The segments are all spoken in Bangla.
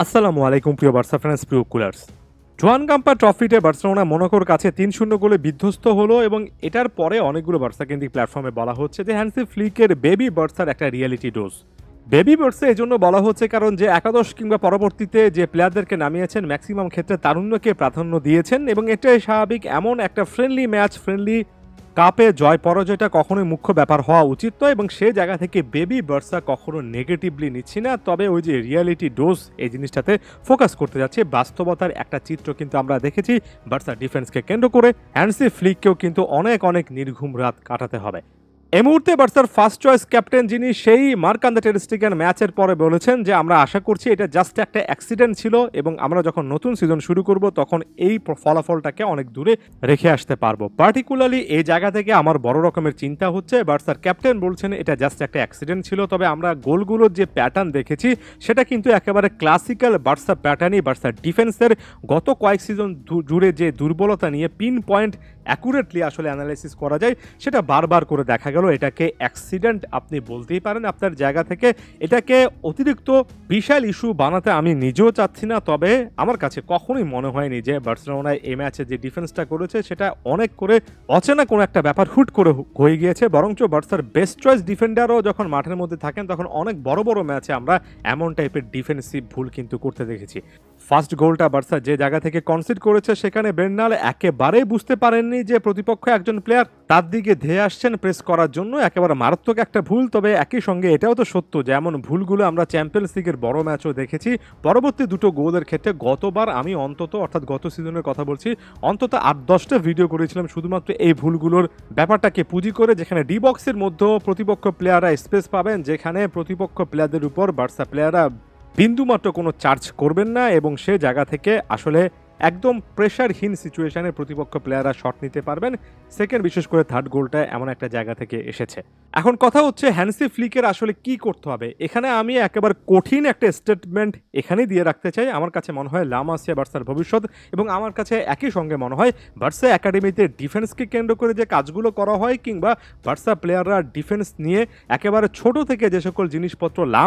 আসসালামু আলাইকুম প্রিয় বার্সা ফ্যান্স, প্রিয় কুলার্স। জোয়ান গাম্পা ট্রফিতে বার্সেলোনা মোনাকোর কাছে ৩-০ গোলে বিধ্বস্ত হলো এবং এটার পরে অনেকগুলো বার্সা কেন্দ্রিক প্ল্যাটফর্মে বলা হচ্ছে যে হ্যান্সি ফ্লিকের বেবি বার্সার একটা রিয়েলিটি ডোজ। বেবি বার্সা এজন্য বলা হচ্ছে কারণ যে একাদশ কিংবা পরবর্তীতে যে প্লেয়ারদেরকে নামিয়েছেন ম্যাক্সিমাম ক্ষেত্রে তারুণ্যকে প্রাধান্য দিয়েছেন এবং এটাই স্বাভাবিক। এমন একটা ফ্রেন্ডলি ম্যাচ, ফ্রেন্ডলি কাপে জয় পরাজয়টা কখনোই মুখ্য ব্যাপার হওয়া উচিত নয় এবং সে জায়গা থেকে বেবি বার্সা কখনো নেগেটিভলি নিচ্ছি না। তবে ওই যে রিয়ালিটি ডোজ এই জিনিসটাতে ফোকাস করতে যাচ্ছে। বাস্তবতার একটা চিত্র কিন্তু আমরা দেখেছি বার্সা ডিফেন্সকে কেন্দ্র করে হ্যান্সি ফ্লিককেও কিন্তু অনেক অনেক নির্ঘুম রাত কাটাতে হবে। এই মুহূর্তে বার্সার ফার্স্ট চয়েস ক্যাপ্টেন যিনি সেই মার্ক-আন্দ্রে টের স্টেগেন ম্যাচের পরে বলেছেন যে আমরা আশা করছি এটা জাস্ট একটা অ্যাক্সিডেন্ট ছিল এবং আমরা যখন নতুন সিজন শুরু করব তখন এই ফলাফলটাকে অনেক দূরে রেখে আসতে পারবো। পার্টিকুলারলি এই জায়গা থেকে আমার বড় রকমের চিন্তা হচ্ছে বার্সার ক্যাপ্টেন বলছেন এটা জাস্ট একটা অ্যাক্সিডেন্ট ছিল। তবে আমরা গোলগুলোর যে প্যাটার্ন দেখেছি সেটা কিন্তু একেবারে ক্লাসিক্যাল বার্সা প্যাটার্নই। বার্সা ডিফেন্সের গত কয়েক সিজন জুড়ে যে দুর্বলতা নিয়ে পিন পয়েন্ট অ্যাকুরেটলি আসলে অ্যানালাইসিস করা যায় সেটা বারবার করে দেখা গেল। এটাকে অ্যাক্সিডেন্ট আপনি বলতেই পারেন আপনার জায়গা থেকে। এটাকে অতিরিক্ত বিশাল ইস্যু বানাতে আমি নিজেও চাচ্ছি না। তবে আমার কাছে কখনোই মনে হয়নি যে বার্সেলোনায় এই ম্যাচে যে ডিফেন্সটা করেছে সেটা অনেক করে অচেনা কোনো একটা ব্যাপার হুট করে হয়ে গিয়েছে। বরঞ্চ বার্সার বেস্ট চয়েস ডিফেন্ডারও যখন মাঠের মধ্যে থাকেন তখন অনেক বড় বড় ম্যাচে আমরা এমন টাইপের ডিফেন্সিভ ভুল কিন্তু করতে দেখেছি। ফার্স্ট গোলটা বার্সা যে জায়গা থেকে কনসিড করেছে সেখানে বের্নাল একেবারেই বুঝতে পারেননি যে প্রতিপক্ষ একজন প্লেয়ার তার দিকে ধেয়ে আসছেন প্রেস করার জন্য। একেবারে মারাত্মক একটা ভুল। তবে একই সঙ্গে এটাও তো সত্য যে এমন ভুলগুলো আমরা চ্যাম্পিয়ন্স লিগের বড় ম্যাচও দেখেছি। পরবর্তী দুটো গোলের ক্ষেত্রে গতবার আমি অর্থাৎ গত সিজনের কথা বলছি, অন্তত ৮-১০টা ভিডিও করেছিলাম শুধুমাত্র এই ভুলগুলোর ব্যাপারটাকে পুঁজি করে, যেখানে ডি বক্সের মধ্যেও প্রতিপক্ষ প্লেয়াররা স্পেস পাবেন, যেখানে প্রতিপক্ষ প্লেয়ারদের উপর বার্সা প্লেয়াররা বিন্দুমাত্র কোনো চার্জ করবেন না এবং সে জায়গা থেকে আসলে একদম প্রেশারহীন সিচুয়েশনে প্রতিপক্ষ প্লেয়াররা শট নিতে পারবেন। সেকেন্ড, বিশেষ করে থার্ড গোলটা এমন একটা জায়গা থেকে এসেছে। এখন কথা হচ্ছে হ্যান্সি ফ্লিকের আসলে কি করতে হবে। এখানে আমি একেবারে কঠিন একটা স্টেটমেন্ট এখানেই দিয়ে রাখতে চাই। আমার কাছে মনে হয় লা মাসিয়া বার্সার ভবিষ্যৎ এবং আমার কাছে একই সঙ্গে মনে হয় বার্সা একাডেমিতে ডিফেন্সকে কেন্দ্র করে যে কাজগুলো করা হয় কিংবা বার্সা প্লেয়াররা ডিফেন্স নিয়ে একেবারে ছোট থেকে যে সকল জিনিসপত্র লা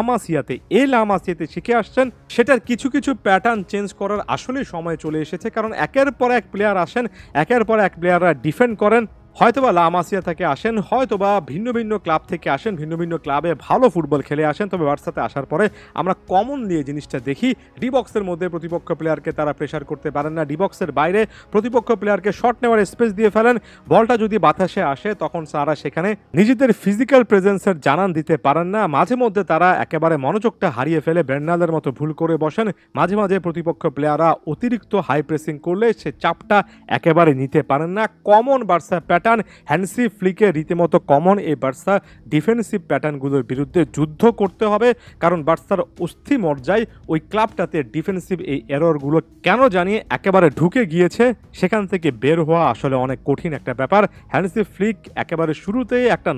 মাসিয়াতে শিখে আসছেন সেটার কিছু কিছু প্যাটার্ন চেঞ্জ করার আসলে সময় চলে এসেছে। কারণ একের পর এক প্লেয়ার আসেন, একের পর এক প্লেয়াররা ডিফেন্ড করেন, হয়তোবা লা মাসিয়া থেকে আসেন, হয়তোবা ভিন্ন ভিন্ন ক্লাব থেকে আসেন, ভিন্ন ভিন্ন ক্লাবে ভালো ফুটবল খেলে আসেন। তবে বার্সাতে আসার পরে আমরা কমনলি এই জিনিসটা দেখি, ডিবক্সের মধ্যে প্রতিপক্ষ প্লেয়ারকে তারা প্রেশার করতে পারেন না, ডিবক্সের বাইরে প্রতিপক্ষ প্লেয়ারকে শট নেওয়ার স্পেস দিয়ে ফেলেন। বলটা যদি বাতাসে আসে তখন তারা সেখানে নিজেদের ফিজিক্যাল প্রেজেন্সের জানান দিতে পারেন না। মাঝে মধ্যে তারা একেবারে মনোযোগটা হারিয়ে ফেলে বের্নালের মতো ভুল করে বসেন। মাঝে মাঝে প্রতিপক্ষ প্লেয়াররা অতিরিক্ত হাই প্রেসিং করলে সে চাপটা একেবারে নিতে পারেন না। কমন বার্সা প্যাটার্ন হ্যান্সি ফ্লিকে রীতিমতো কমন। এই বার্সা ডিফেন্সিভ প্যাটার্নগুলোর বিরুদ্ধে যুদ্ধ করতে হবে, কারণ বার্সার অস্থি মর্যায় ওই ক্লাবটাতে ডিফেন্সিভ এই এররগুলো কেন জানিয়ে একেবারে ঢুকে গিয়েছে। সেখান থেকে বের হওয়া আসলে অনেক কঠিন একটা ব্যাপার। হ্যান্সি ফ্লিক একেবারে শুরুতেই একটা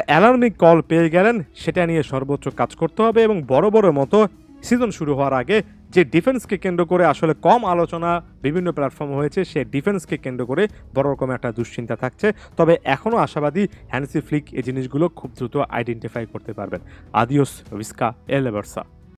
অ্যালার্মিং কল পেয়ে গেলেন, সেটা নিয়ে সর্বোচ্চ কাজ করতে হবে এবং বড় বড় মতো সিজন শুরু হওয়ার আগে যে ডিফেন্সকে কেন্দ্র করে আসলে কম আলোচনা বিভিন্ন প্ল্যাটফর্ম হয়েছে, সে ডিফেন্সকে কেন্দ্র করে বড় রকম একটা দুশ্চিন্তা থাকছে। তবে এখনও আশাবাদী হ্যান্সি ফ্লিক এই জিনিসগুলো খুব দ্রুত আইডেন্টিফাই করতে পারবেন। আদিওস ভিস্কা এল বার্সা।